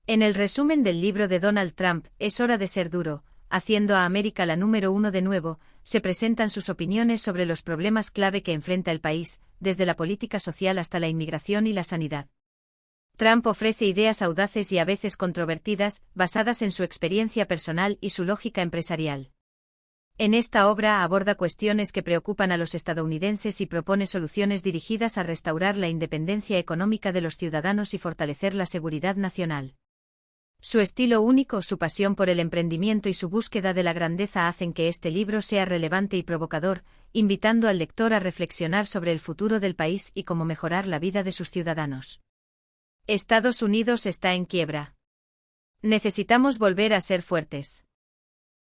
En el resumen del libro de Donald Trump, Es hora de ser duro, haciendo a América la número uno de nuevo, se presentan sus opiniones sobre los problemas clave que enfrenta el país, desde la política social hasta la inmigración y la sanidad. Trump ofrece ideas audaces y a veces controvertidas, basadas en su experiencia personal y su lógica empresarial. En esta obra aborda cuestiones que preocupan a los estadounidenses y propone soluciones dirigidas a restaurar la independencia económica de los ciudadanos y fortalecer la seguridad nacional. Su estilo único, su pasión por el emprendimiento y su búsqueda de la grandeza hacen que este libro sea relevante y provocador, invitando al lector a reflexionar sobre el futuro del país y cómo mejorar la vida de sus ciudadanos. Estados Unidos está en quiebra. Necesitamos volver a ser fuertes.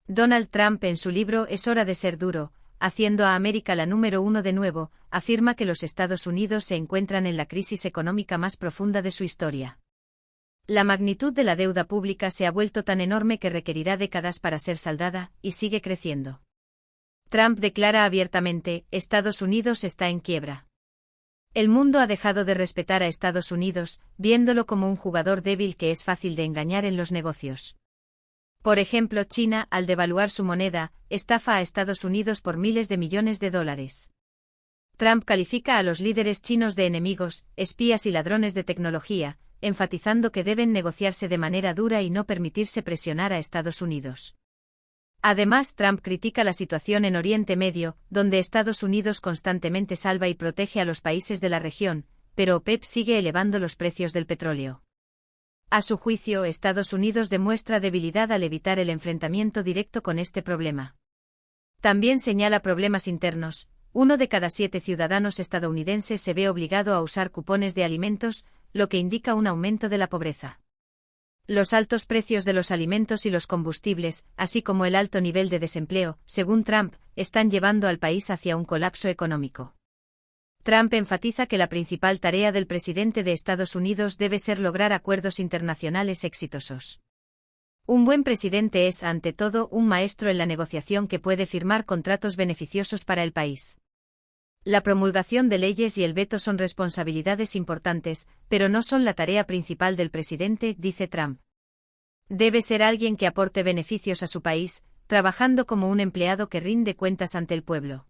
Donald Trump en su libro Es hora de ser duro, haciendo a América la número uno de nuevo, afirma que los Estados Unidos se encuentran en la crisis económica más profunda de su historia. La magnitud de la deuda pública se ha vuelto tan enorme que requerirá décadas para ser saldada, y sigue creciendo. Trump declara abiertamente, Estados Unidos está en quiebra. El mundo ha dejado de respetar a Estados Unidos, viéndolo como un jugador débil que es fácil de engañar en los negocios. Por ejemplo, China, al devaluar su moneda, estafa a Estados Unidos por miles de millones de dólares. Trump califica a los líderes chinos de enemigos, espías y ladrones de tecnología, enfatizando que deben negociarse de manera dura y no permitirse presionar a Estados Unidos. Además, Trump critica la situación en Oriente Medio, donde Estados Unidos constantemente salva y protege a los países de la región, pero OPEP sigue elevando los precios del petróleo. A su juicio, Estados Unidos demuestra debilidad al evitar el enfrentamiento directo con este problema. También señala problemas internos. 1 de cada 7 ciudadanos estadounidenses se ve obligado a usar cupones de alimentos, lo que indica un aumento de la pobreza. Los altos precios de los alimentos y los combustibles, así como el alto nivel de desempleo, según Trump, están llevando al país hacia un colapso económico. Trump enfatiza que la principal tarea del presidente de Estados Unidos debe ser lograr acuerdos internacionales exitosos. Un buen presidente es, ante todo, un maestro en la negociación que puede firmar contratos beneficiosos para el país. La promulgación de leyes y el veto son responsabilidades importantes, pero no son la tarea principal del presidente, dice Trump. Debe ser alguien que aporte beneficios a su país, trabajando como un empleado que rinde cuentas ante el pueblo.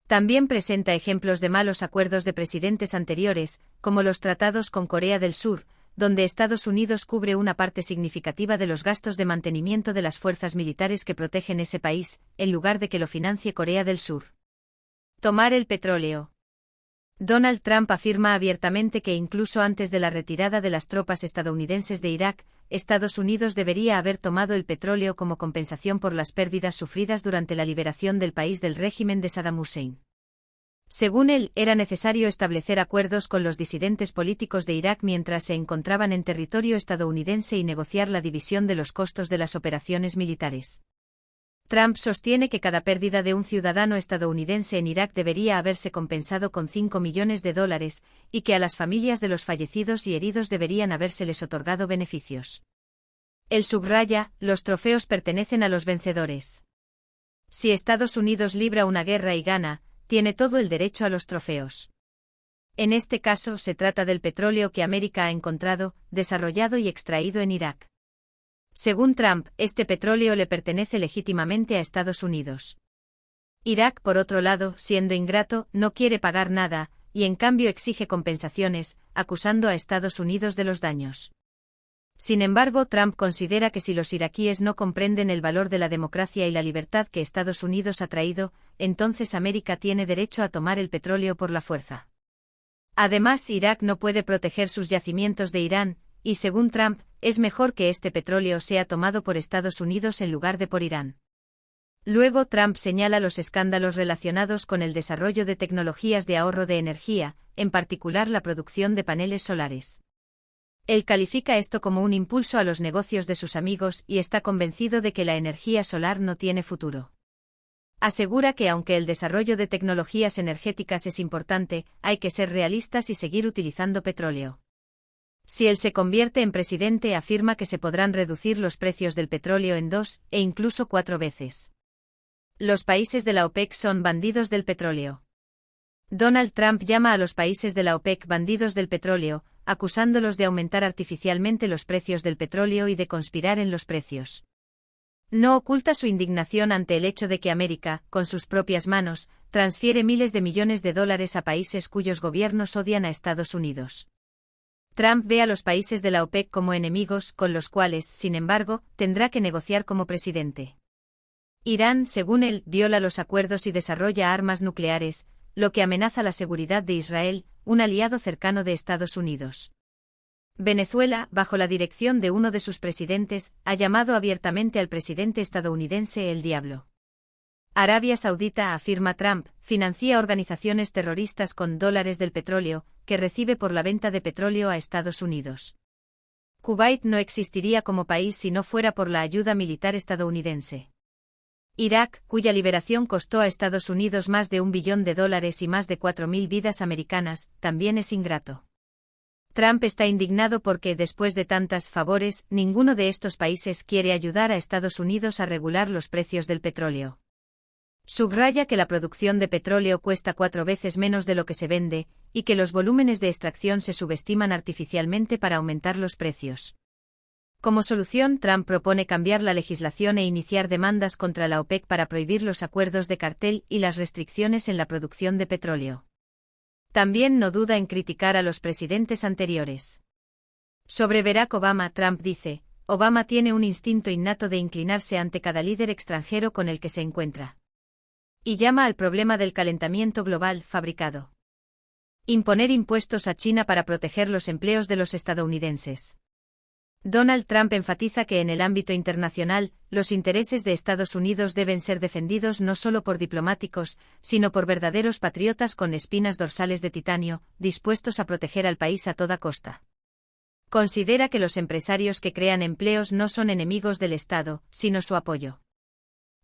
También presenta ejemplos de malos acuerdos de presidentes anteriores, como los tratados con Corea del Sur, donde Estados Unidos cubre una parte significativa de los gastos de mantenimiento de las fuerzas militares que protegen ese país, en lugar de que lo financie Corea del Sur. Tomar el petróleo. Donald Trump afirma abiertamente que incluso antes de la retirada de las tropas estadounidenses de Irak, Estados Unidos debería haber tomado el petróleo como compensación por las pérdidas sufridas durante la liberación del país del régimen de Saddam Hussein. Según él, era necesario establecer acuerdos con los disidentes políticos de Irak mientras se encontraban en territorio estadounidense y negociar la división de los costos de las operaciones militares. Trump sostiene que cada pérdida de un ciudadano estadounidense en Irak debería haberse compensado con $5 millones, y que a las familias de los fallecidos y heridos deberían habérseles otorgado beneficios. Él subraya, los trofeos pertenecen a los vencedores. Si Estados Unidos libra una guerra y gana, tiene todo el derecho a los trofeos. En este caso se trata del petróleo que América ha encontrado, desarrollado y extraído en Irak. Según Trump, este petróleo le pertenece legítimamente a Estados Unidos. Irak, por otro lado, siendo ingrato, no quiere pagar nada, y en cambio exige compensaciones, acusando a Estados Unidos de los daños. Sin embargo, Trump considera que si los iraquíes no comprenden el valor de la democracia y la libertad que Estados Unidos ha traído, entonces América tiene derecho a tomar el petróleo por la fuerza. Además, Irak no puede proteger sus yacimientos de Irán, y según Trump, es mejor que este petróleo sea tomado por Estados Unidos en lugar de por Irán. Luego Trump señala los escándalos relacionados con el desarrollo de tecnologías de ahorro de energía, en particular la producción de paneles solares. Él califica esto como un impulso a los negocios de sus amigos y está convencido de que la energía solar no tiene futuro. Asegura que aunque el desarrollo de tecnologías energéticas es importante, hay que ser realistas y seguir utilizando petróleo. Si él se convierte en presidente, afirma que se podrán reducir los precios del petróleo en 2, e incluso 4 veces. Los países de la OPEC son bandidos del petróleo. Donald Trump llama a los países de la OPEC bandidos del petróleo, acusándolos de aumentar artificialmente los precios del petróleo y de conspirar en los precios. No oculta su indignación ante el hecho de que América, con sus propias manos, transfiere miles de millones de dólares a países cuyos gobiernos odian a Estados Unidos. Trump ve a los países de la OPEC como enemigos con los cuales, sin embargo, tendrá que negociar como presidente. Irán, según él, viola los acuerdos y desarrolla armas nucleares, lo que amenaza la seguridad de Israel, un aliado cercano de Estados Unidos. Venezuela, bajo la dirección de uno de sus presidentes, ha llamado abiertamente al presidente estadounidense el diablo. Arabia Saudita, afirma Trump, financia organizaciones terroristas con dólares del petróleo, que recibe por la venta de petróleo a Estados Unidos. Kuwait no existiría como país si no fuera por la ayuda militar estadounidense. Irak, cuya liberación costó a Estados Unidos más de $1 billón y más de 4.000 vidas americanas, también es ingrato. Trump está indignado porque, después de tantos favores, ninguno de estos países quiere ayudar a Estados Unidos a regular los precios del petróleo. Subraya que la producción de petróleo cuesta 4 veces menos de lo que se vende, y que los volúmenes de extracción se subestiman artificialmente para aumentar los precios. Como solución, Trump propone cambiar la legislación e iniciar demandas contra la OPEC para prohibir los acuerdos de cartel y las restricciones en la producción de petróleo. También no duda en criticar a los presidentes anteriores. Sobre Barack Obama, Trump dice: Obama tiene un instinto innato de inclinarse ante cada líder extranjero con el que se encuentra. Y llama al problema del calentamiento global fabricado. Imponer impuestos a China para proteger los empleos de los estadounidenses. Donald Trump enfatiza que en el ámbito internacional, los intereses de Estados Unidos deben ser defendidos no solo por diplomáticos, sino por verdaderos patriotas con espinas dorsales de titanio, dispuestos a proteger al país a toda costa. Considera que los empresarios que crean empleos no son enemigos del Estado, sino su apoyo.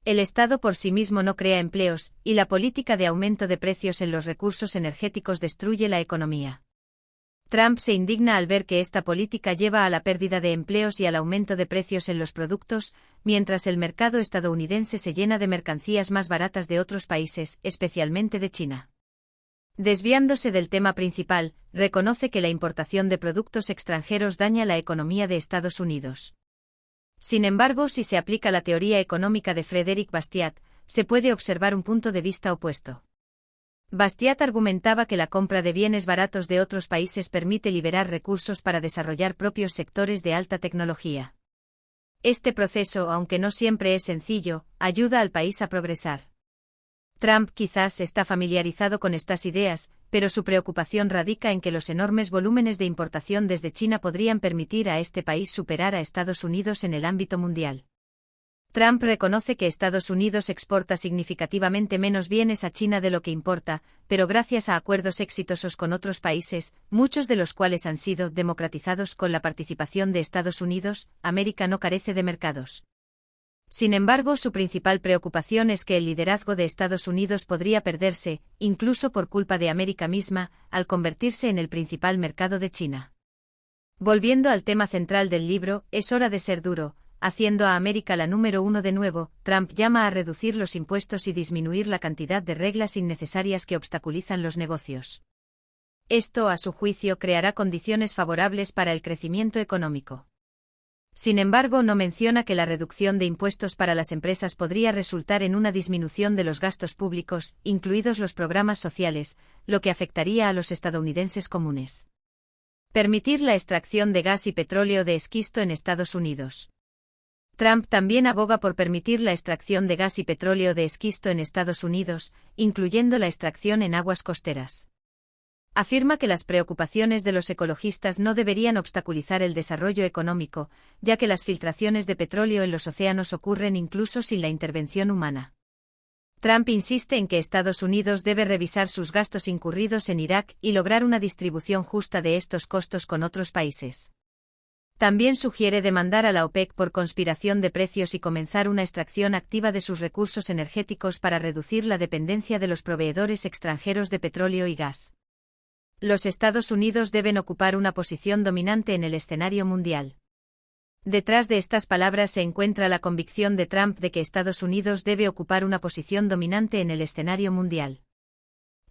El Estado por sí mismo no crea empleos, y la política de aumento de precios en los recursos energéticos destruye la economía. Trump se indigna al ver que esta política lleva a la pérdida de empleos y al aumento de precios en los productos, mientras el mercado estadounidense se llena de mercancías más baratas de otros países, especialmente de China. Desviándose del tema principal, reconoce que la importación de productos extranjeros daña la economía de Estados Unidos. Sin embargo, si se aplica la teoría económica de Frédéric Bastiat, se puede observar un punto de vista opuesto. Bastiat argumentaba que la compra de bienes baratos de otros países permite liberar recursos para desarrollar propios sectores de alta tecnología. Este proceso, aunque no siempre es sencillo, ayuda al país a progresar. Trump quizás está familiarizado con estas ideas, pero su preocupación radica en que los enormes volúmenes de importación desde China podrían permitir a este país superar a Estados Unidos en el ámbito mundial. Trump reconoce que Estados Unidos exporta significativamente menos bienes a China de lo que importa, pero gracias a acuerdos exitosos con otros países, muchos de los cuales han sido democratizados con la participación de Estados Unidos, América no carece de mercados. Sin embargo, su principal preocupación es que el liderazgo de Estados Unidos podría perderse, incluso por culpa de América misma, al convertirse en el principal mercado de China. Volviendo al tema central del libro, es hora de ser duro. Haciendo a América la número 1 de nuevo, Trump llama a reducir los impuestos y disminuir la cantidad de reglas innecesarias que obstaculizan los negocios. Esto, a su juicio, creará condiciones favorables para el crecimiento económico. Sin embargo, no menciona que la reducción de impuestos para las empresas podría resultar en una disminución de los gastos públicos, incluidos los programas sociales, lo que afectaría a los estadounidenses comunes. Permitir la extracción de gas y petróleo de esquisto en Estados Unidos. Trump también aboga por permitir la extracción de gas y petróleo de esquisto en Estados Unidos, incluyendo la extracción en aguas costeras. Afirma que las preocupaciones de los ecologistas no deberían obstaculizar el desarrollo económico, ya que las filtraciones de petróleo en los océanos ocurren incluso sin la intervención humana. Trump insiste en que Estados Unidos debe revisar sus gastos incurridos en Irak y lograr una distribución justa de estos costos con otros países. También sugiere demandar a la OPEC por conspiración de precios y comenzar una extracción activa de sus recursos energéticos para reducir la dependencia de los proveedores extranjeros de petróleo y gas. Los Estados Unidos deben ocupar una posición dominante en el escenario mundial. Detrás de estas palabras se encuentra la convicción de Trump de que Estados Unidos debe ocupar una posición dominante en el escenario mundial.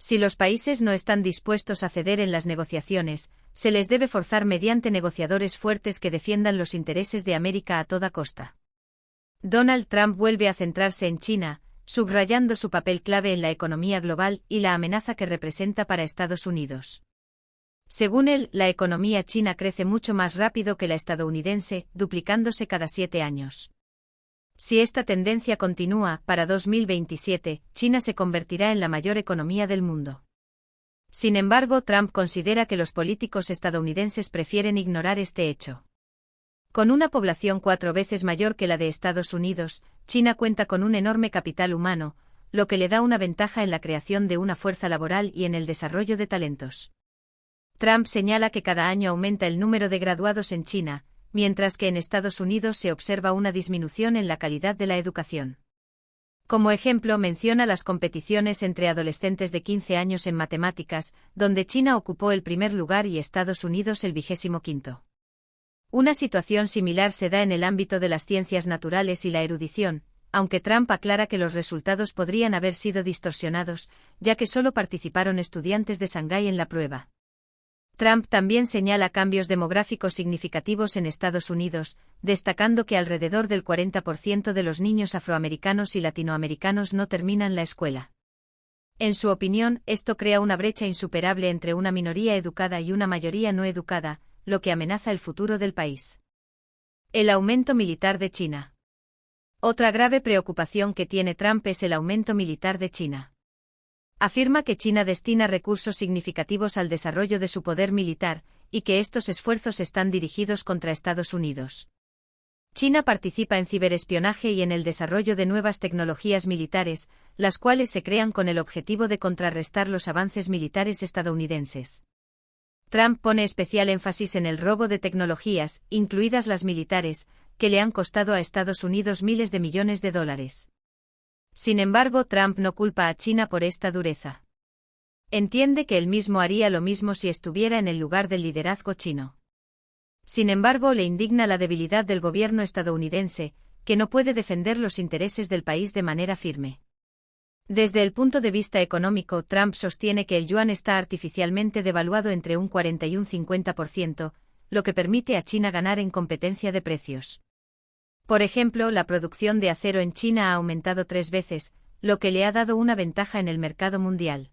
Si los países no están dispuestos a ceder en las negociaciones, se les debe forzar mediante negociadores fuertes que defiendan los intereses de América a toda costa. Donald Trump vuelve a centrarse en China, subrayando su papel clave en la economía global y la amenaza que representa para Estados Unidos. Según él, la economía china crece mucho más rápido que la estadounidense, duplicándose cada 7 años. Si esta tendencia continúa, para 2027, China se convertirá en la mayor economía del mundo. Sin embargo, Trump considera que los políticos estadounidenses prefieren ignorar este hecho. Con una población 4 veces mayor que la de Estados Unidos, China cuenta con un enorme capital humano, lo que le da una ventaja en la creación de una fuerza laboral y en el desarrollo de talentos. Trump señala que cada año aumenta el número de graduados en China, mientras que en Estados Unidos se observa una disminución en la calidad de la educación. Como ejemplo, menciona las competiciones entre adolescentes de 15 años en matemáticas, donde China ocupó el primer lugar y Estados Unidos el 25º. Una situación similar se da en el ámbito de las ciencias naturales y la erudición, aunque Trump aclara que los resultados podrían haber sido distorsionados, ya que solo participaron estudiantes de Shanghái en la prueba. Trump también señala cambios demográficos significativos en Estados Unidos, destacando que alrededor del 40% de los niños afroamericanos y latinoamericanos no terminan la escuela. En su opinión, esto crea una brecha insuperable entre una minoría educada y una mayoría no educada, lo que amenaza el futuro del país. El aumento militar de China. Otra grave preocupación que tiene Trump es el aumento militar de China. Afirma que China destina recursos significativos al desarrollo de su poder militar, y que estos esfuerzos están dirigidos contra Estados Unidos. China participa en ciberespionaje y en el desarrollo de nuevas tecnologías militares, las cuales se crean con el objetivo de contrarrestar los avances militares estadounidenses. Trump pone especial énfasis en el robo de tecnologías, incluidas las militares, que le han costado a Estados Unidos miles de millones de dólares. Sin embargo, Trump no culpa a China por esta dureza. Entiende que él mismo haría lo mismo si estuviera en el lugar del liderazgo chino. Sin embargo, le indigna la debilidad del gobierno estadounidense, que no puede defender los intereses del país de manera firme. Desde el punto de vista económico, Trump sostiene que el yuan está artificialmente devaluado entre un 40 y un 50%, lo que permite a China ganar en competencia de precios. Por ejemplo, la producción de acero en China ha aumentado 3 veces, lo que le ha dado una ventaja en el mercado mundial.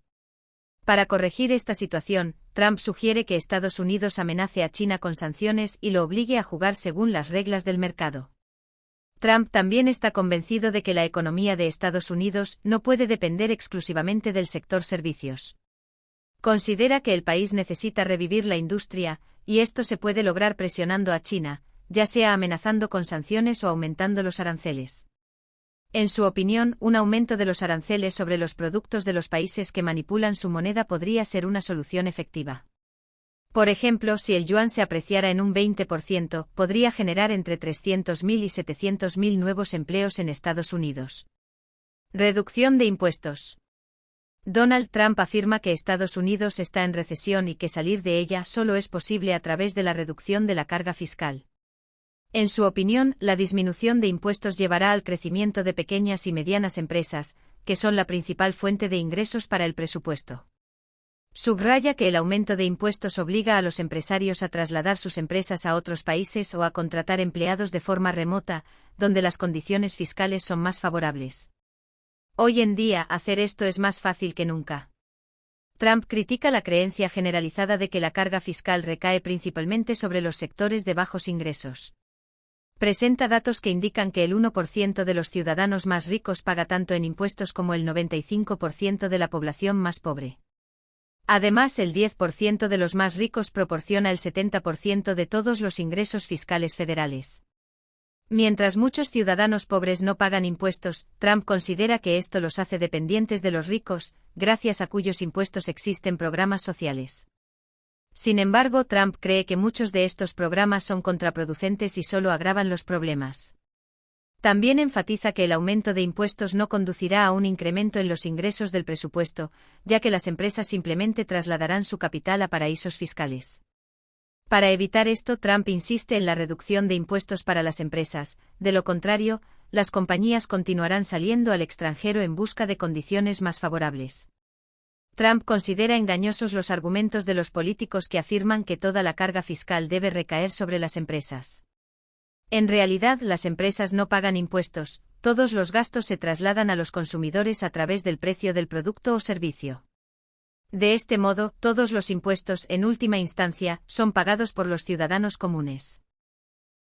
Para corregir esta situación, Trump sugiere que Estados Unidos amenace a China con sanciones y lo obligue a jugar según las reglas del mercado. Trump también está convencido de que la economía de Estados Unidos no puede depender exclusivamente del sector servicios. Considera que el país necesita revivir la industria, y esto se puede lograr presionando a China, ya sea amenazando con sanciones o aumentando los aranceles. En su opinión, un aumento de los aranceles sobre los productos de los países que manipulan su moneda podría ser una solución efectiva. Por ejemplo, si el yuan se apreciara en un 20%, podría generar entre 300.000 y 700.000 nuevos empleos en Estados Unidos. Reducción de impuestos. Donald Trump afirma que Estados Unidos está en recesión y que salir de ella solo es posible a través de la reducción de la carga fiscal. En su opinión, la disminución de impuestos llevará al crecimiento de pequeñas y medianas empresas, que son la principal fuente de ingresos para el presupuesto. Subraya que el aumento de impuestos obliga a los empresarios a trasladar sus empresas a otros países o a contratar empleados de forma remota, donde las condiciones fiscales son más favorables. Hoy en día, hacer esto es más fácil que nunca. Trump critica la creencia generalizada de que la carga fiscal recae principalmente sobre los sectores de bajos ingresos. Presenta datos que indican que el 1% de los ciudadanos más ricos paga tanto en impuestos como el 95% de la población más pobre. Además, el 10% de los más ricos proporciona el 70% de todos los ingresos fiscales federales. Mientras muchos ciudadanos pobres no pagan impuestos, Trump considera que esto los hace dependientes de los ricos, gracias a cuyos impuestos existen programas sociales. Sin embargo, Trump cree que muchos de estos programas son contraproducentes y solo agravan los problemas. También enfatiza que el aumento de impuestos no conducirá a un incremento en los ingresos del presupuesto, ya que las empresas simplemente trasladarán su capital a paraísos fiscales. Para evitar esto, Trump insiste en la reducción de impuestos para las empresas, de lo contrario, las compañías continuarán saliendo al extranjero en busca de condiciones más favorables. Trump considera engañosos los argumentos de los políticos que afirman que toda la carga fiscal debe recaer sobre las empresas. En realidad, las empresas no pagan impuestos, todos los gastos se trasladan a los consumidores a través del precio del producto o servicio. De este modo, todos los impuestos, en última instancia, son pagados por los ciudadanos comunes.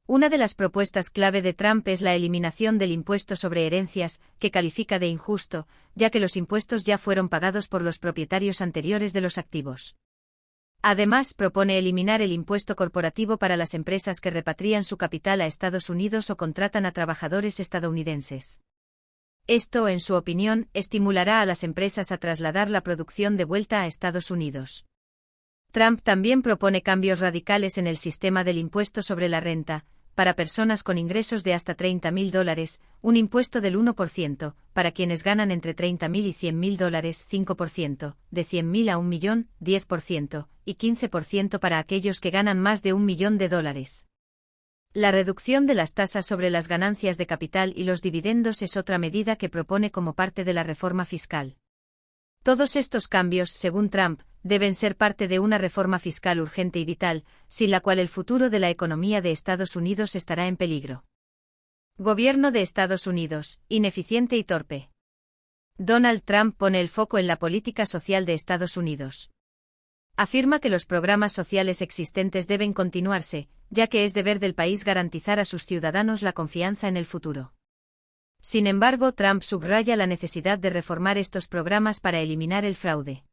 Una de las propuestas clave de Trump es la eliminación del impuesto sobre herencias, que califica de injusto, ya que los impuestos ya fueron pagados por los propietarios anteriores de los activos. Además, propone eliminar el impuesto corporativo para las empresas que repatrian su capital a Estados Unidos o contratan a trabajadores estadounidenses. Esto, en su opinión, estimulará a las empresas a trasladar la producción de vuelta a Estados Unidos. Trump también propone cambios radicales en el sistema del impuesto sobre la renta. Para personas con ingresos de hasta $30.000, un impuesto del 1%, para quienes ganan entre $30.000 y $100.000, 5%, de $100.000 a $1 millón, 10%, y 15% para aquellos que ganan más de $1 millón. La reducción de las tasas sobre las ganancias de capital y los dividendos es otra medida que propone como parte de la reforma fiscal. Todos estos cambios, según Trump, deben ser parte de una reforma fiscal urgente y vital, sin la cual el futuro de la economía de Estados Unidos estará en peligro. Gobierno de Estados Unidos, ineficiente y torpe. Donald Trump pone el foco en la política social de Estados Unidos. Afirma que los programas sociales existentes deben continuarse, ya que es deber del país garantizar a sus ciudadanos la confianza en el futuro. Sin embargo, Trump subraya la necesidad de reformar estos programas para eliminar el fraude.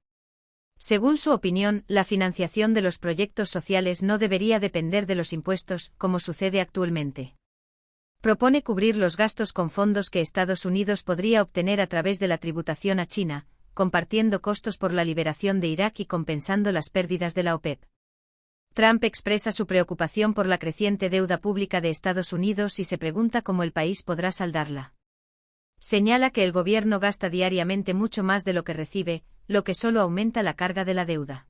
Según su opinión, la financiación de los proyectos sociales no debería depender de los impuestos, como sucede actualmente. Propone cubrir los gastos con fondos que Estados Unidos podría obtener a través de la tributación a China, compartiendo costos por la liberación de Irak y compensando las pérdidas de la OPEP. Trump expresa su preocupación por la creciente deuda pública de Estados Unidos y se pregunta cómo el país podrá saldarla. Señala que el gobierno gasta diariamente mucho más de lo que recibe, lo que solo aumenta la carga de la deuda.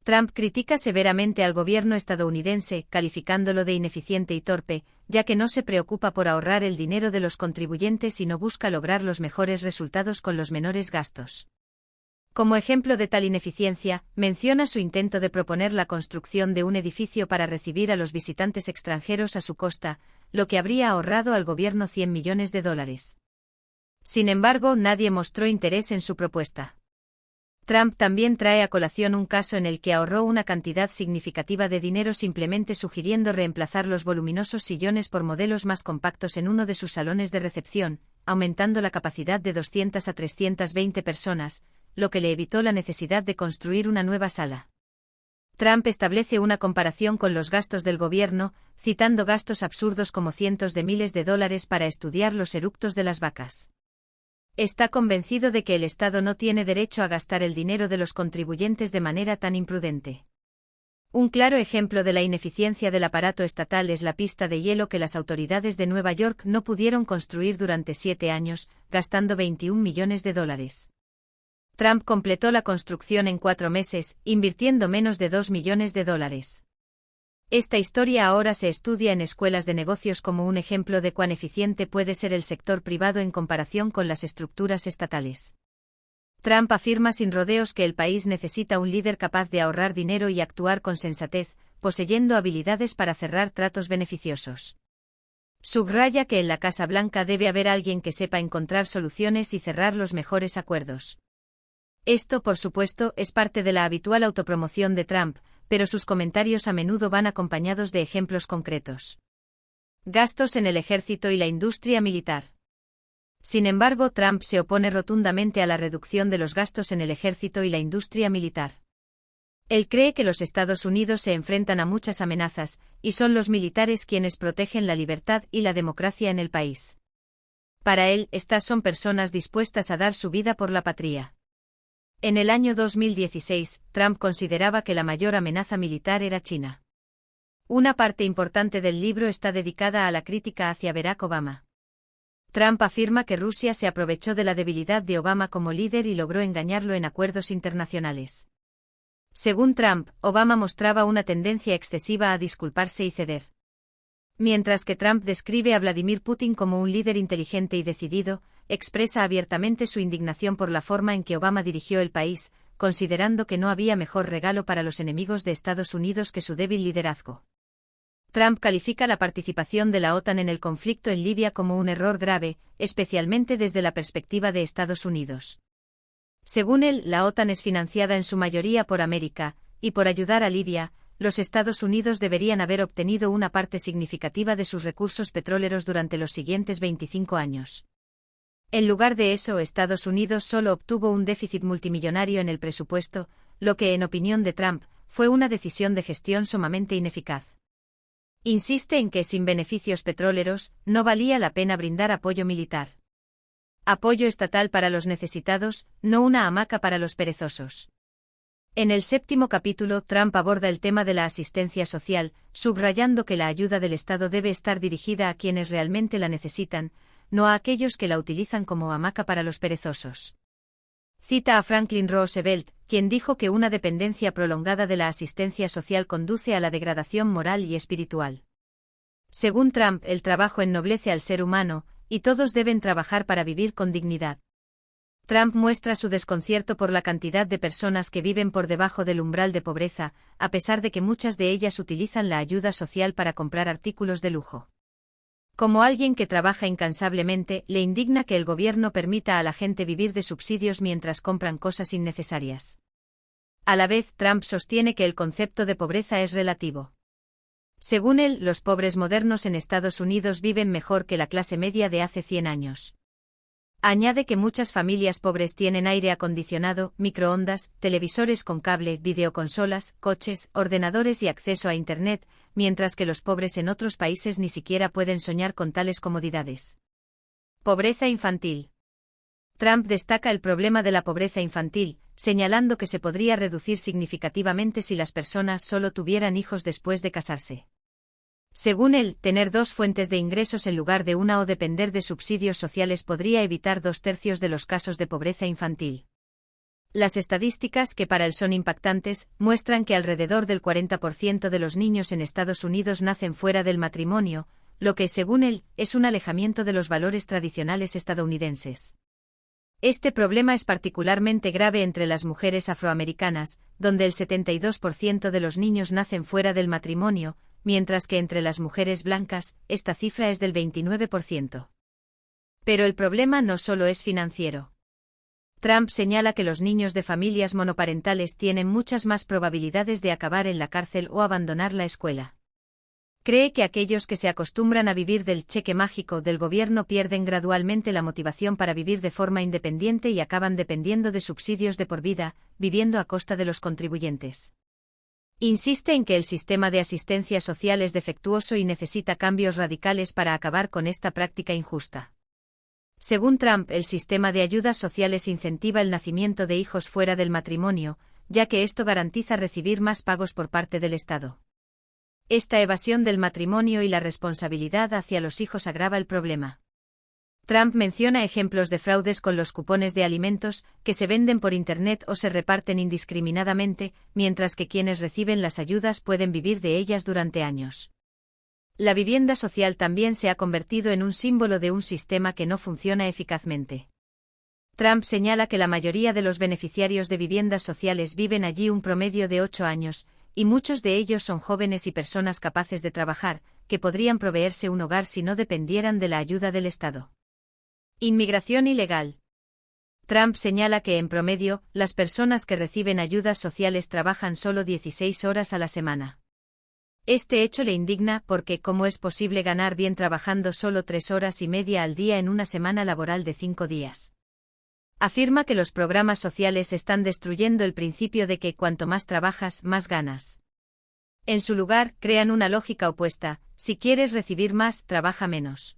Trump critica severamente al gobierno estadounidense, calificándolo de ineficiente y torpe, ya que no se preocupa por ahorrar el dinero de los contribuyentes y no busca lograr los mejores resultados con los menores gastos. Como ejemplo de tal ineficiencia, menciona su intento de proponer la construcción de un edificio para recibir a los visitantes extranjeros a su costa, lo que habría ahorrado al gobierno $100 millones. Sin embargo, nadie mostró interés en su propuesta. Trump también trae a colación un caso en el que ahorró una cantidad significativa de dinero simplemente sugiriendo reemplazar los voluminosos sillones por modelos más compactos en uno de sus salones de recepción, aumentando la capacidad de 200 a 320 personas, lo que le evitó la necesidad de construir una nueva sala. Trump establece una comparación con los gastos del gobierno, citando gastos absurdos como cientos de miles de dólares para estudiar los eructos de las vacas. Está convencido de que el Estado no tiene derecho a gastar el dinero de los contribuyentes de manera tan imprudente. Un claro ejemplo de la ineficiencia del aparato estatal es la pista de hielo que las autoridades de Nueva York no pudieron construir durante 7 años, gastando $21 millones. Trump completó la construcción en 4 meses, invirtiendo menos de $2 millones. Esta historia ahora se estudia en escuelas de negocios como un ejemplo de cuán eficiente puede ser el sector privado en comparación con las estructuras estatales. Trump afirma sin rodeos que el país necesita un líder capaz de ahorrar dinero y actuar con sensatez, poseyendo habilidades para cerrar tratos beneficiosos. Subraya que en la Casa Blanca debe haber alguien que sepa encontrar soluciones y cerrar los mejores acuerdos. Esto, por supuesto, es parte de la habitual autopromoción de Trump, pero sus comentarios a menudo van acompañados de ejemplos concretos. Gastos en el ejército y la industria militar. Sin embargo, Trump se opone rotundamente a la reducción de los gastos en el ejército y la industria militar. Él cree que los Estados Unidos se enfrentan a muchas amenazas, y son los militares quienes protegen la libertad y la democracia en el país. Para él, estas son personas dispuestas a dar su vida por la patria. En el año 2016, Trump consideraba que la mayor amenaza militar era China. Una parte importante del libro está dedicada a la crítica hacia Barack Obama. Trump afirma que Rusia se aprovechó de la debilidad de Obama como líder y logró engañarlo en acuerdos internacionales. Según Trump, Obama mostraba una tendencia excesiva a disculparse y ceder. Mientras que Trump describe a Vladimir Putin como un líder inteligente y decidido, expresa abiertamente su indignación por la forma en que Obama dirigió el país, considerando que no había mejor regalo para los enemigos de Estados Unidos que su débil liderazgo. Trump califica la participación de la OTAN en el conflicto en Libia como un error grave, especialmente desde la perspectiva de Estados Unidos. Según él, la OTAN es financiada en su mayoría por América, y por ayudar a Libia, los Estados Unidos deberían haber obtenido una parte significativa de sus recursos petroleros durante los siguientes 25 años. En lugar de eso, Estados Unidos solo obtuvo un déficit multimillonario en el presupuesto, lo que, en opinión de Trump, fue una decisión de gestión sumamente ineficaz. Insiste en que, sin beneficios petroleros, no valía la pena brindar apoyo militar. Apoyo estatal para los necesitados, no una hamaca para los perezosos. En el 7º capítulo, Trump aborda el tema de la asistencia social, subrayando que la ayuda del Estado debe estar dirigida a quienes realmente la necesitan, no a aquellos que la utilizan como hamaca para los perezosos. Cita a Franklin Roosevelt, quien dijo que una dependencia prolongada de la asistencia social conduce a la degradación moral y espiritual. Según Trump, el trabajo ennoblece al ser humano, y todos deben trabajar para vivir con dignidad. Trump muestra su desconcierto por la cantidad de personas que viven por debajo del umbral de pobreza, a pesar de que muchas de ellas utilizan la ayuda social para comprar artículos de lujo. Como alguien que trabaja incansablemente, le indigna que el gobierno permita a la gente vivir de subsidios mientras compran cosas innecesarias. A la vez, Trump sostiene que el concepto de pobreza es relativo. Según él, los pobres modernos en Estados Unidos viven mejor que la clase media de hace 100 años. Añade que muchas familias pobres tienen aire acondicionado, microondas, televisores con cable, videoconsolas, coches, ordenadores y acceso a Internet, mientras que los pobres en otros países ni siquiera pueden soñar con tales comodidades. Pobreza infantil. Trump destaca el problema de la pobreza infantil, señalando que se podría reducir significativamente si las personas solo tuvieran hijos después de casarse. Según él, tener dos fuentes de ingresos en lugar de una o depender de subsidios sociales podría evitar 2/3 de los casos de pobreza infantil. Las estadísticas, que para él son impactantes, muestran que alrededor del 40% de los niños en Estados Unidos nacen fuera del matrimonio, lo que, según él, es un alejamiento de los valores tradicionales estadounidenses. Este problema es particularmente grave entre las mujeres afroamericanas, donde el 72% de los niños nacen fuera del matrimonio, mientras que entre las mujeres blancas, esta cifra es del 29%. Pero el problema no solo es financiero. Trump señala que los niños de familias monoparentales tienen muchas más probabilidades de acabar en la cárcel o abandonar la escuela. Cree que aquellos que se acostumbran a vivir del cheque mágico del gobierno pierden gradualmente la motivación para vivir de forma independiente y acaban dependiendo de subsidios de por vida, viviendo a costa de los contribuyentes. Insiste en que el sistema de asistencia social es defectuoso y necesita cambios radicales para acabar con esta práctica injusta. Según Trump, el sistema de ayudas sociales incentiva el nacimiento de hijos fuera del matrimonio, ya que esto garantiza recibir más pagos por parte del Estado. Esta evasión del matrimonio y la responsabilidad hacia los hijos agrava el problema. Trump menciona ejemplos de fraudes con los cupones de alimentos, que se venden por Internet o se reparten indiscriminadamente, mientras que quienes reciben las ayudas pueden vivir de ellas durante años. La vivienda social también se ha convertido en un símbolo de un sistema que no funciona eficazmente. Trump señala que la mayoría de los beneficiarios de viviendas sociales viven allí un promedio de 8 años, y muchos de ellos son jóvenes y personas capaces de trabajar, que podrían proveerse un hogar si no dependieran de la ayuda del Estado. Inmigración ilegal. Trump señala que, en promedio, las personas que reciben ayudas sociales trabajan solo 16 horas a la semana. Este hecho le indigna porque ¿cómo es posible ganar bien trabajando solo 3 horas y media al día en una semana laboral de 5 días? Afirma que los programas sociales están destruyendo el principio de que cuanto más trabajas, más ganas. En su lugar, crean una lógica opuesta: si quieres recibir más, trabaja menos.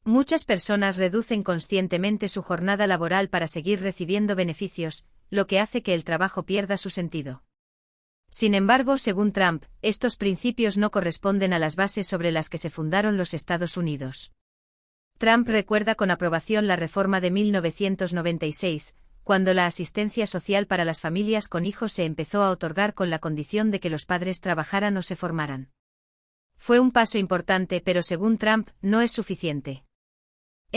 Muchas personas reducen conscientemente su jornada laboral para seguir recibiendo beneficios, lo que hace que el trabajo pierda su sentido. Sin embargo, según Trump, estos principios no corresponden a las bases sobre las que se fundaron los Estados Unidos. Trump recuerda con aprobación la reforma de 1996, cuando la asistencia social para las familias con hijos se empezó a otorgar con la condición de que los padres trabajaran o se formaran. Fue un paso importante, pero según Trump, no es suficiente.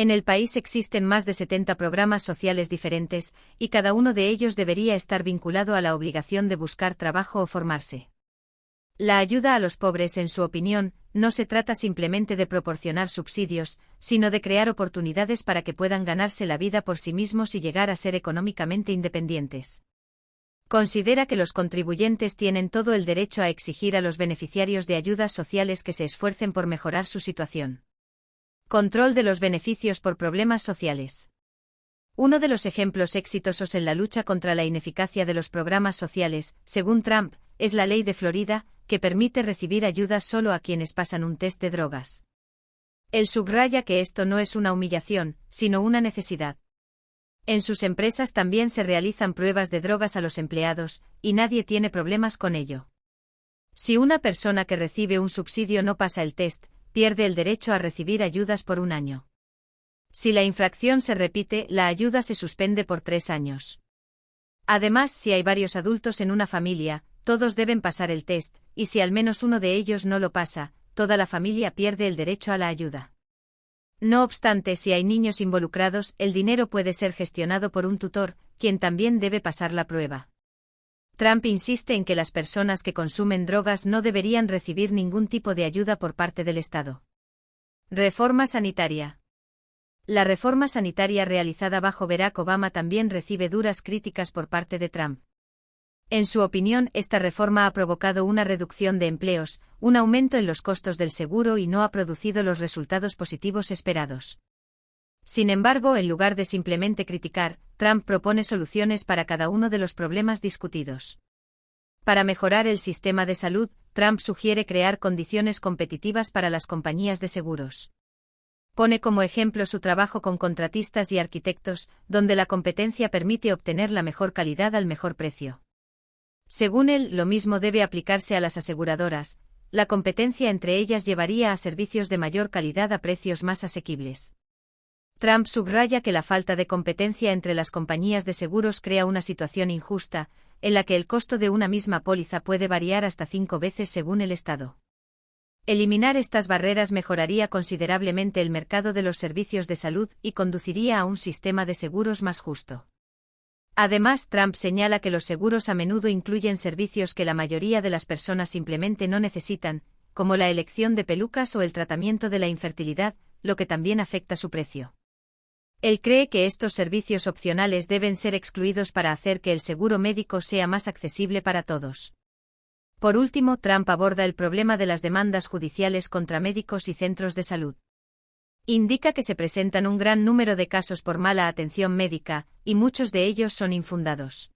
En el país existen más de 70 programas sociales diferentes, y cada uno de ellos debería estar vinculado a la obligación de buscar trabajo o formarse. La ayuda a los pobres, en su opinión, no se trata simplemente de proporcionar subsidios, sino de crear oportunidades para que puedan ganarse la vida por sí mismos y llegar a ser económicamente independientes. Considera que los contribuyentes tienen todo el derecho a exigir a los beneficiarios de ayudas sociales que se esfuercen por mejorar su situación. Control de los beneficios por problemas sociales. Uno de los ejemplos exitosos en la lucha contra la ineficacia de los programas sociales, según Trump, es la ley de Florida, que permite recibir ayudas solo a quienes pasan un test de drogas. Él subraya que esto no es una humillación, sino una necesidad. En sus empresas también se realizan pruebas de drogas a los empleados, y nadie tiene problemas con ello. Si una persona que recibe un subsidio no pasa el test, pierde el derecho a recibir ayudas por un año. Si la infracción se repite, la ayuda se suspende por 3 años. Además, si hay varios adultos en una familia, todos deben pasar el test, y si al menos uno de ellos no lo pasa, toda la familia pierde el derecho a la ayuda. No obstante, si hay niños involucrados, el dinero puede ser gestionado por un tutor, quien también debe pasar la prueba. Trump insiste en que las personas que consumen drogas no deberían recibir ningún tipo de ayuda por parte del Estado. Reforma sanitaria. La reforma sanitaria realizada bajo Barack Obama también recibe duras críticas por parte de Trump. En su opinión, esta reforma ha provocado una reducción de empleos, un aumento en los costos del seguro y no ha producido los resultados positivos esperados. Sin embargo, en lugar de simplemente criticar, Trump propone soluciones para cada uno de los problemas discutidos. Para mejorar el sistema de salud, Trump sugiere crear condiciones competitivas para las compañías de seguros. Pone como ejemplo su trabajo con contratistas y arquitectos, donde la competencia permite obtener la mejor calidad al mejor precio. Según él, lo mismo debe aplicarse a las aseguradoras. La competencia entre ellas llevaría a servicios de mayor calidad a precios más asequibles. Trump subraya que la falta de competencia entre las compañías de seguros crea una situación injusta, en la que el costo de una misma póliza puede variar hasta 5 veces según el estado. Eliminar estas barreras mejoraría considerablemente el mercado de los servicios de salud y conduciría a un sistema de seguros más justo. Además, Trump señala que los seguros a menudo incluyen servicios que la mayoría de las personas simplemente no necesitan, como la elección de pelucas o el tratamiento de la infertilidad, lo que también afecta su precio. Él cree que estos servicios opcionales deben ser excluidos para hacer que el seguro médico sea más accesible para todos. Por último, Trump aborda el problema de las demandas judiciales contra médicos y centros de salud. Indica que se presentan un gran número de casos por mala atención médica, y muchos de ellos son infundados.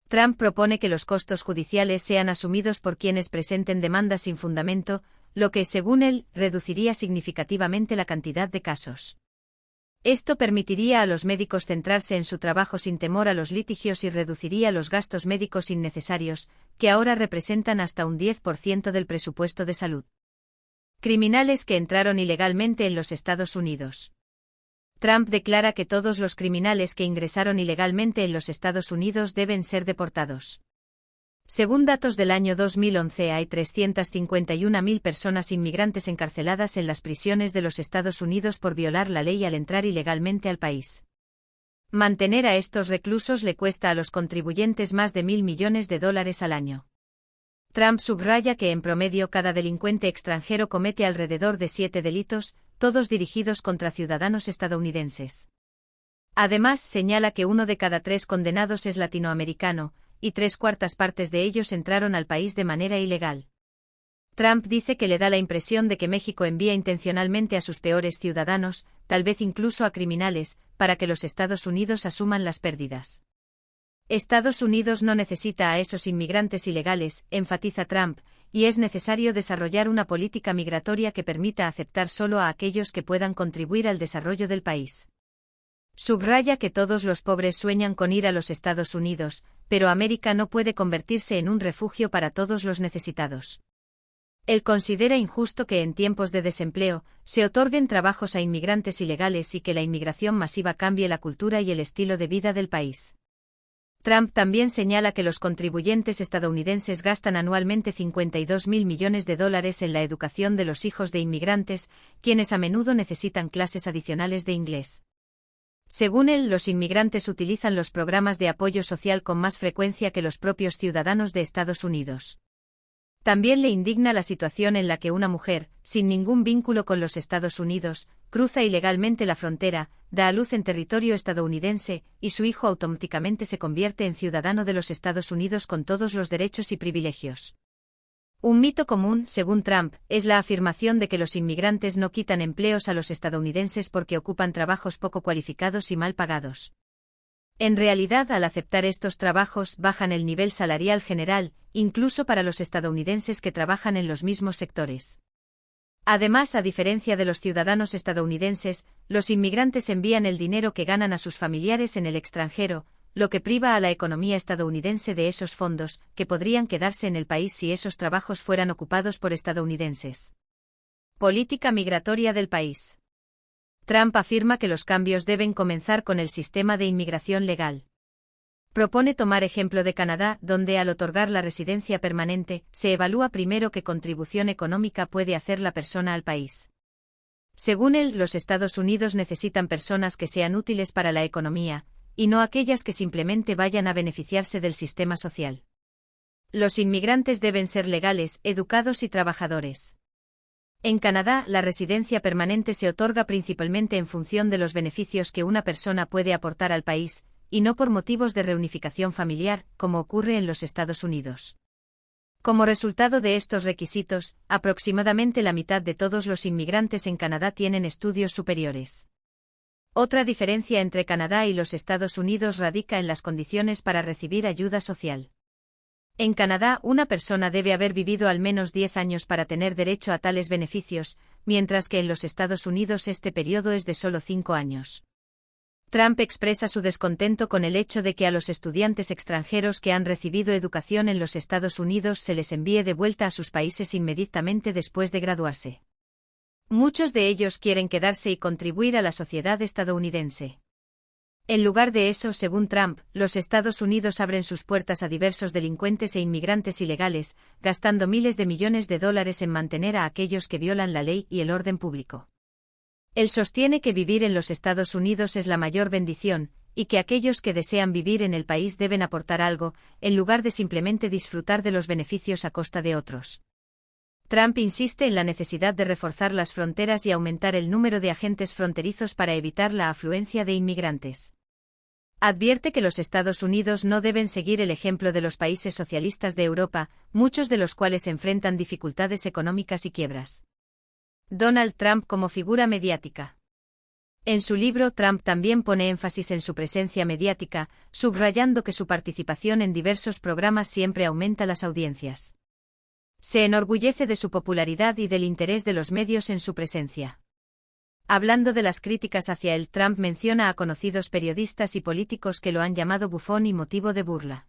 Trump propone que los costos judiciales sean asumidos por quienes presenten demandas sin fundamento, lo que, según él, reduciría significativamente la cantidad de casos. Esto permitiría a los médicos centrarse en su trabajo sin temor a los litigios y reduciría los gastos médicos innecesarios, que ahora representan hasta un 10% del presupuesto de salud. Criminales que entraron ilegalmente en los Estados Unidos. Trump declara que todos los criminales que ingresaron ilegalmente en los Estados Unidos deben ser deportados. Según datos del año 2011, hay 351.000 personas inmigrantes encarceladas en las prisiones de los Estados Unidos por violar la ley al entrar ilegalmente al país. Mantener a estos reclusos le cuesta a los contribuyentes más de $1.000 millones al año. Trump subraya que en promedio cada delincuente extranjero comete alrededor de 7 delitos, todos dirigidos contra ciudadanos estadounidenses. Además, señala que 1 de cada 3 condenados es latinoamericano, y 3/4 partes de ellos entraron al país de manera ilegal. Trump dice que le da la impresión de que México envía intencionalmente a sus peores ciudadanos, tal vez incluso a criminales, para que los Estados Unidos asuman las pérdidas. Estados Unidos no necesita a esos inmigrantes ilegales, enfatiza Trump, y es necesario desarrollar una política migratoria que permita aceptar solo a aquellos que puedan contribuir al desarrollo del país. Subraya que todos los pobres sueñan con ir a los Estados Unidos, pero América no puede convertirse en un refugio para todos los necesitados. Él considera injusto que en tiempos de desempleo se otorguen trabajos a inmigrantes ilegales y que la inmigración masiva cambie la cultura y el estilo de vida del país. Trump también señala que los contribuyentes estadounidenses gastan anualmente $52.000 millones en la educación de los hijos de inmigrantes, quienes a menudo necesitan clases adicionales de inglés. Según él, los inmigrantes utilizan los programas de apoyo social con más frecuencia que los propios ciudadanos de Estados Unidos. También le indigna la situación en la que una mujer, sin ningún vínculo con los Estados Unidos, cruza ilegalmente la frontera, da a luz en territorio estadounidense, y su hijo automáticamente se convierte en ciudadano de los Estados Unidos con todos los derechos y privilegios. Un mito común, según Trump, es la afirmación de que los inmigrantes no quitan empleos a los estadounidenses porque ocupan trabajos poco cualificados y mal pagados. En realidad, al aceptar estos trabajos, bajan el nivel salarial general, incluso para los estadounidenses que trabajan en los mismos sectores. Además, a diferencia de los ciudadanos estadounidenses, los inmigrantes envían el dinero que ganan a sus familiares en el extranjero, lo que priva a la economía estadounidense de esos fondos, que podrían quedarse en el país si esos trabajos fueran ocupados por estadounidenses. Política migratoria del país. Trump afirma que los cambios deben comenzar con el sistema de inmigración legal. Propone tomar ejemplo de Canadá, donde al otorgar la residencia permanente, se evalúa primero qué contribución económica puede hacer la persona al país. Según él, los Estados Unidos necesitan personas que sean útiles para la economía, y no aquellas que simplemente vayan a beneficiarse del sistema social. Los inmigrantes deben ser legales, educados y trabajadores. En Canadá, la residencia permanente se otorga principalmente en función de los beneficios que una persona puede aportar al país, y no por motivos de reunificación familiar, como ocurre en los Estados Unidos. Como resultado de estos requisitos, aproximadamente la mitad de todos los inmigrantes en Canadá tienen estudios superiores. Otra diferencia entre Canadá y los Estados Unidos radica en las condiciones para recibir ayuda social. En Canadá, una persona debe haber vivido al menos 10 años para tener derecho a tales beneficios, mientras que en los Estados Unidos este periodo es de solo 5 años. Trump expresa su descontento con el hecho de que a los estudiantes extranjeros que han recibido educación en los Estados Unidos se les envíe de vuelta a sus países inmediatamente después de graduarse. Muchos de ellos quieren quedarse y contribuir a la sociedad estadounidense. En lugar de eso, según Trump, los Estados Unidos abren sus puertas a diversos delincuentes e inmigrantes ilegales, gastando miles de millones de dólares en mantener a aquellos que violan la ley y el orden público. Él sostiene que vivir en los Estados Unidos es la mayor bendición, y que aquellos que desean vivir en el país deben aportar algo, en lugar de simplemente disfrutar de los beneficios a costa de otros. Trump insiste en la necesidad de reforzar las fronteras y aumentar el número de agentes fronterizos para evitar la afluencia de inmigrantes. Advierte que los Estados Unidos no deben seguir el ejemplo de los países socialistas de Europa, muchos de los cuales enfrentan dificultades económicas y quiebras. Donald Trump como figura mediática. En su libro, Trump también pone énfasis en su presencia mediática, subrayando que su participación en diversos programas siempre aumenta las audiencias. Se enorgullece de su popularidad y del interés de los medios en su presencia. Hablando de las críticas hacia él, Trump menciona a conocidos periodistas y políticos que lo han llamado bufón y motivo de burla.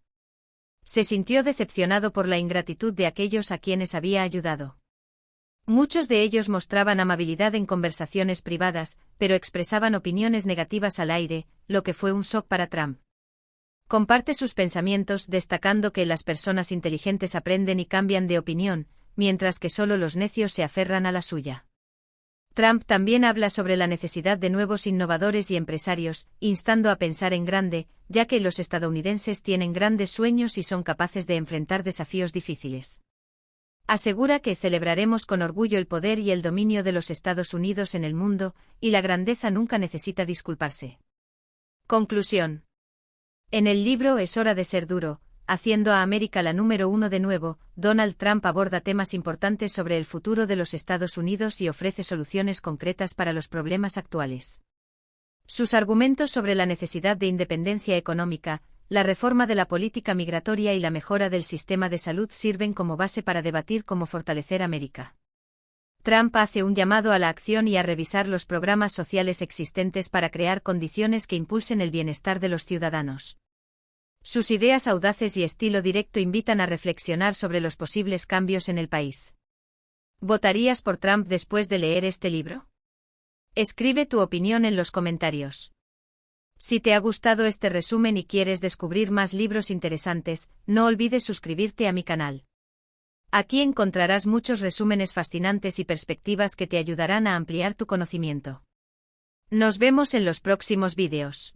Se sintió decepcionado por la ingratitud de aquellos a quienes había ayudado. Muchos de ellos mostraban amabilidad en conversaciones privadas, pero expresaban opiniones negativas al aire, lo que fue un shock para Trump. Comparte sus pensamientos, destacando que las personas inteligentes aprenden y cambian de opinión, mientras que solo los necios se aferran a la suya. Trump también habla sobre la necesidad de nuevos innovadores y empresarios, instando a pensar en grande, ya que los estadounidenses tienen grandes sueños y son capaces de enfrentar desafíos difíciles. Asegura que celebraremos con orgullo el poder y el dominio de los Estados Unidos en el mundo, y la grandeza nunca necesita disculparse. Conclusión. En el libro Es hora de ser duro, haciendo a América la número 1 de nuevo, Donald Trump aborda temas importantes sobre el futuro de los Estados Unidos y ofrece soluciones concretas para los problemas actuales. Sus argumentos sobre la necesidad de independencia económica, la reforma de la política migratoria y la mejora del sistema de salud sirven como base para debatir cómo fortalecer América. Trump hace un llamado a la acción y a revisar los programas sociales existentes para crear condiciones que impulsen el bienestar de los ciudadanos. Sus ideas audaces y estilo directo invitan a reflexionar sobre los posibles cambios en el país. ¿Votarías por Trump después de leer este libro? Escribe tu opinión en los comentarios. Si te ha gustado este resumen y quieres descubrir más libros interesantes, no olvides suscribirte a mi canal. Aquí encontrarás muchos resúmenes fascinantes y perspectivas que te ayudarán a ampliar tu conocimiento. Nos vemos en los próximos vídeos.